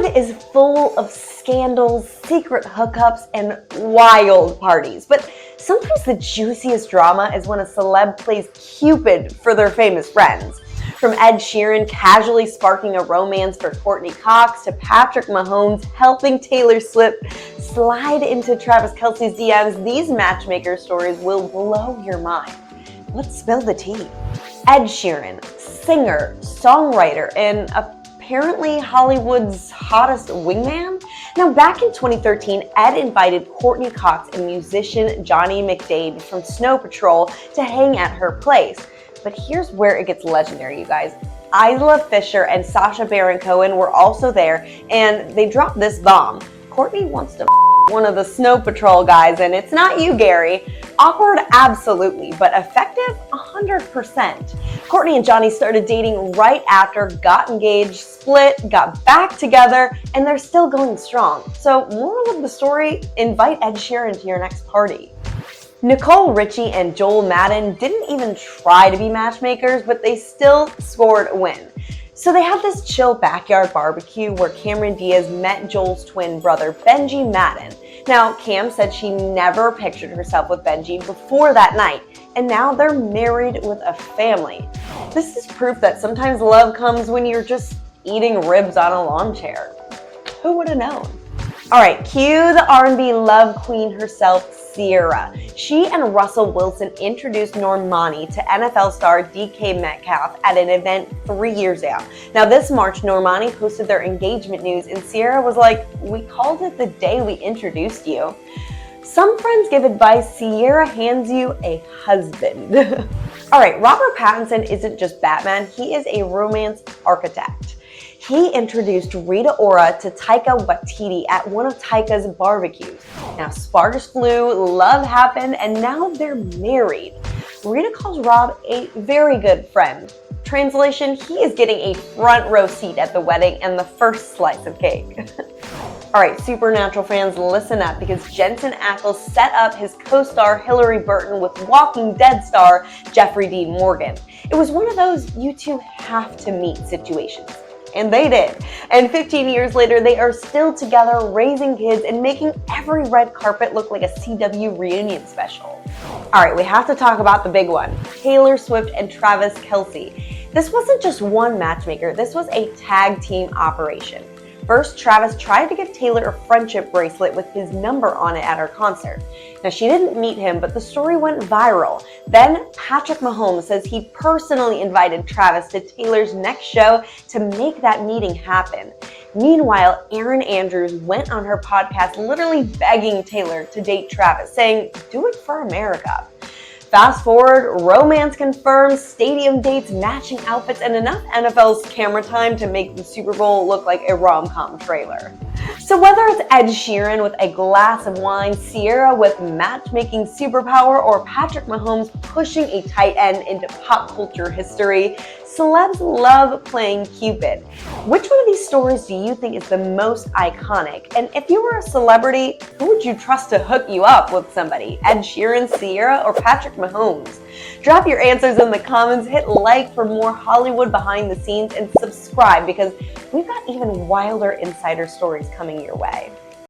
Hollywood is full of scandals, secret hookups, and wild parties. But sometimes the juiciest drama is when a celeb plays Cupid for their famous friends. From Ed Sheeran casually sparking a romance for Courteney Cox to Patrick Mahomes helping Taylor Swift slide into Travis Kelce's DMs, these Matchmaker stories will blow your mind. Let's spill the tea. Ed Sheeran, singer, songwriter, and apparently Hollywood's hottest wingman? Now, back in 2013, Ed invited Courteney Cox and musician Johnny McDade from Snow Patrol to hang at her place. But here's where it gets legendary, you guys. Isla Fisher and Sacha Baron Cohen were also there, and they dropped this bomb. Courteney wants to one of the Snow Patrol guys, and it's not you, Gary. Awkward, absolutely, but effective, 100%. Courteney and Johnny started dating right after, got engaged, split, got back together, and they're still going strong. So, moral of the story, invite Ed Sheeran to your next party. Nicole, Richie, and Joel Madden didn't even try to be matchmakers, but they still scored a win. So they had this chill backyard barbecue where Cameron Diaz met Joel's twin brother, Benji Madden. Now, Cam said she never pictured herself with Benji before that night, and now they're married with a family. This is proof that sometimes love comes when you're just eating ribs on a lawn chair. Who would have known? All right, cue the R&B love queen herself, Ciara. She and Russell Wilson introduced Normani to NFL star DK Metcalf at an event 3 years ago. Now this March, Normani posted their engagement news and Ciara was like, "We called it the day we introduced you." Some friends give advice, Ciara hands you a husband. All right, Robert Pattinson isn't just Batman, he is a romance architect. He introduced Rita to Taika Waititi at one of Taika's barbecues. Now, sparks flew, love happened, and now they're married. Rita calls Rob a very good friend. Translation, he is getting a front row seat at the wedding and the first slice of cake. All right, Supernatural fans, listen up because Jensen Ackles set up his co-star Hilarie Burton with Walking Dead star Jeffrey Dean Morgan. It was one of those you two have to meet situations. And they did. And 15 years later, they are still together, raising kids and making every red carpet look like a CW reunion special. All right, we have to talk about the big one, Taylor Swift and Travis Kelce. This wasn't just one matchmaker, this was a tag team operation. First, Travis tried to give Taylor a friendship bracelet with his number on it at her concert. Now, she didn't meet him, but the story went viral. Then, Patrick Mahomes says he personally invited Travis to Taylor's next show to make that meeting happen. Meanwhile, Erin Andrews went on her podcast literally begging Taylor to date Travis, saying, "Do it for America." Fast forward, romance confirmed, stadium dates, matching outfits, and enough NFL's camera time to make the Super Bowl look like a rom-com trailer. So whether it's Ed Sheeran with a glass of wine, Ciara with matchmaking superpower, or Patrick Mahomes pushing a tight end into pop culture history, celebs love playing Cupid. Which one of these stories do you think is the most iconic? And if you were a celebrity, who would you trust to hook you up with somebody? Ed Sheeran, Ciara, or Patrick Mahomes? Drop your answers in the comments, hit like for more Hollywood behind the scenes, and subscribe because we've got even wilder insider stories coming your way.